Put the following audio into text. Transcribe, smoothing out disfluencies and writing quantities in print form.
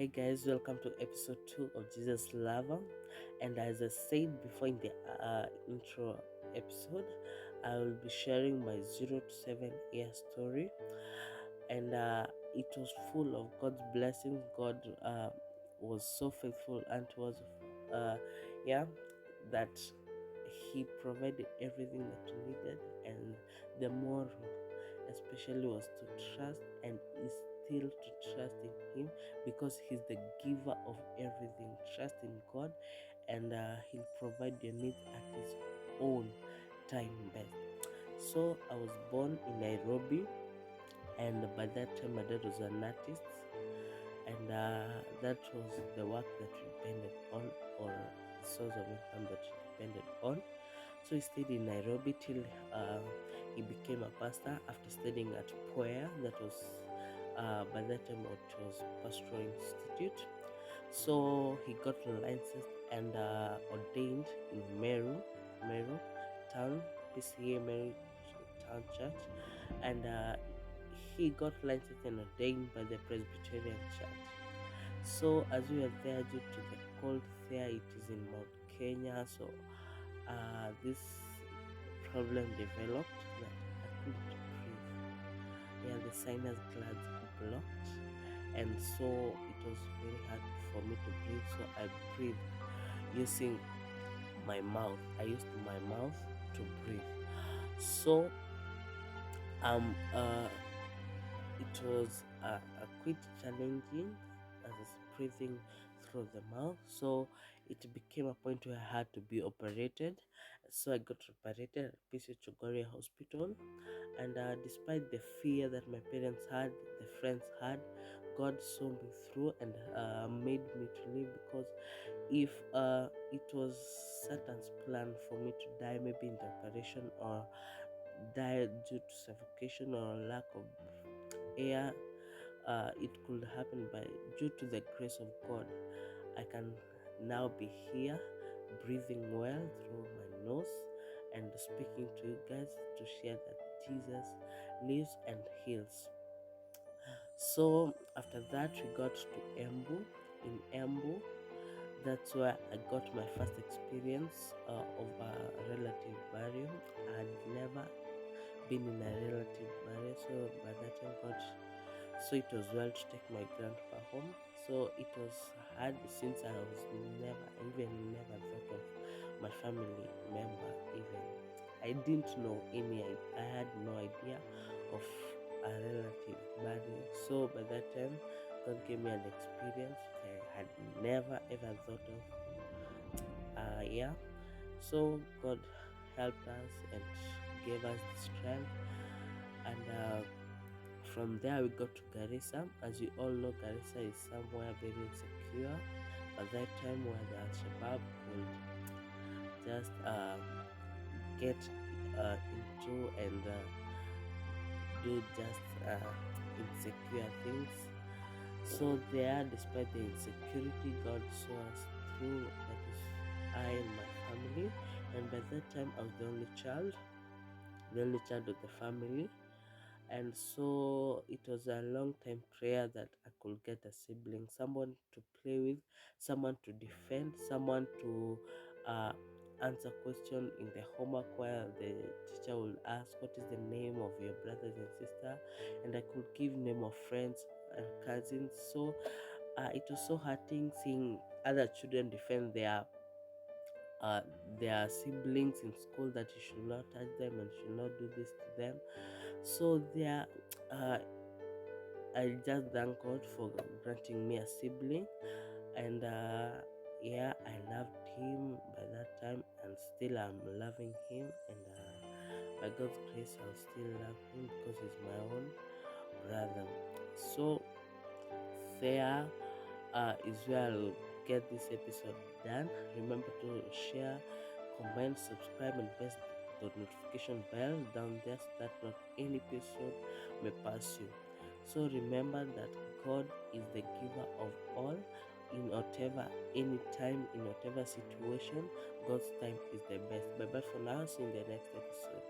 Hey guys, welcome to episode 2 of Jesus Lover. And as I said before in the intro episode, I will be sharing my 0 to 7 year story. And it was full of God's blessings. God was so faithful and was, uh, yeah, that He provided everything that we needed. And the moral, especially, was to trust and is still to trust in Him because He's the giver of everything. Trust in God, and He'll provide your needs at His own time best. So I was born in Nairobi, and by that time my dad was an artist, and that was the work that we depended on, or the source of income that we depended on. So he stayed in Nairobi till he became a pastor after studying at Poya. That was by that time it was Pastoral Institute. So he got licensed and ordained in Meru Town, PCA Meru Town Church, and he got licensed and ordained by the Presbyterian Church. So as we were there, due to the cold there, it is in Mount Kenya, so this problem developed that I couldn't breathe. Yeah, the sinus glands blocked, and so it was very hard for me to breathe. So I breathed using my mouth. I used my mouth to breathe. So it was quite challenging as breathing through the mouth. So it became a point where I had to be operated. So I got operated at PC Chogoria Hospital, and despite the fear that my parents had, the friends had, God saw me through and made me to live, because if it was Satan's plan for me to die, maybe in the operation, or die due to suffocation or lack of air, it could happen. By due to the grace of God, I can now be here, breathing well through my nose and speaking to you guys to share that Jesus lives and heals. So after that, we got to Embu. In Embu, that's where I got my first experience of a relative burial. I had never been in a relative burial, so by that time God, so it was well to take my grandpa home. So it was hard since I was never thought of my family member. Even I didn't know any. I had no idea of a relative burial. So by that time, God gave me an experience I had never ever thought of. Yeah. So God helped us and gave us the strength, and from there we got to Garissa. As you all know, Garissa is somewhere very insecure. At that time, where the Al-Shabaab could just get into and do just insecure things. So there, despite the insecurity, God saw us through. That is, I and my family. And by that time, I was the only child of the family. And so it was a long time prayer that I could get a sibling, someone to play with, someone to defend, someone to answer question in the homework, where the teacher will ask what is the name of your brothers and sister, and I could give name of friends and cousins. So it was so hurting seeing other children defend uh, their siblings in school, that you should not touch them and should not do this to them. So there, uh, I just thank God for granting me a sibling, and yeah, I loved him by that time, and still I'm loving him, and by God's grace, I'll still love him because he's my own brother. So there is where I'll get this episode done. Remember to share, comment, subscribe, and press the notification bell down there so that not any episode may pass you. So remember that God is the giver of all. In whatever, anytime, in whatever situation, God's time is the best. Bye bye for now. See you in the next episode.